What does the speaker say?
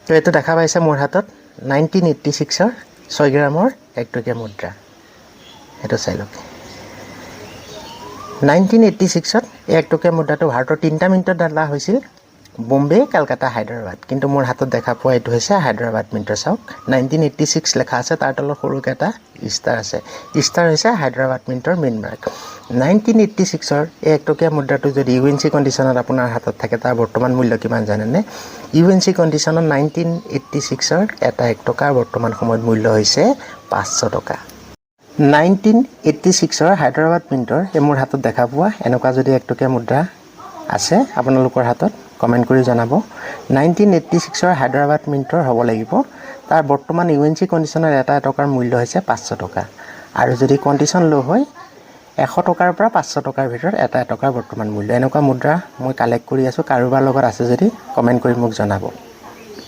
তো এইটো দেখা পাইছে মোৰ হাতত 1986ৰ 6 গ্ৰামৰ 1 টকীয়া মুদ্ৰা। এইটো চাই লওক। 1986ত এই 1 টকীয়া মুদ্ৰাটো ভাৰতৰ 3টা মিনিটত ডালা হৈছিল, বম্বে, কলকাতা, হায়দৰাবাদ। কিন্তু মোৰ হাতত দেখা পোৱা এইটো হৈছে হায়দৰাবাদ মিনিটৰ। চাওক 1986 লেখা আছে, তাৰ তলত সৰুকৈ এটা ষ্টাৰ আছে। ষ্টাৰ হৈছে হায়দৰাবাদ মিনিটৰ মেইন মাৰ্ক। 1986ৰ এই 1 টকীয়া মুদ্ৰাটো যদি UNC কণ্ডিশ্যনত আপোনাৰ হাতত থাকে, তাৰ বৰ্তমান মূল্য কিমান জানেনে? UNC কণ্ডিশ্যনত 1986ৰ এটা 1 টকাৰ বৰ্তমান সময়ত মূল্য হৈছে 500 টকা। 1986ৰ হায়দৰাবাদ মিনিটৰ এই মোৰ হাতত দেখা পোৱা এনেকুৱা যদি 1 টকীয়া মুদ্ৰা আছে আপোনালোকৰ হাতত, কমেণ্ট কৰি জনাব। 1986ৰ হায়দৰাবাদ মিনিটৰ হ'ব লাগিব। তাৰ বৰ্তমান UNC কণ্ডিশ্যনৰ এটা টকাৰ মূল্য হৈছে 500 টকা। আৰু যদি কণ্ডিশ্যন ল' হয় 100 টকাৰ পৰা 500 টকাৰ ভিতৰত এটা টকাৰ বৰ্তমান মূল্য। এনেকুৱা মুদ্ৰা মই কালেক্ট কৰি আছোঁ। কাৰোবাৰ লগত আছে যদি কমেণ্ট কৰি মোক জনাব।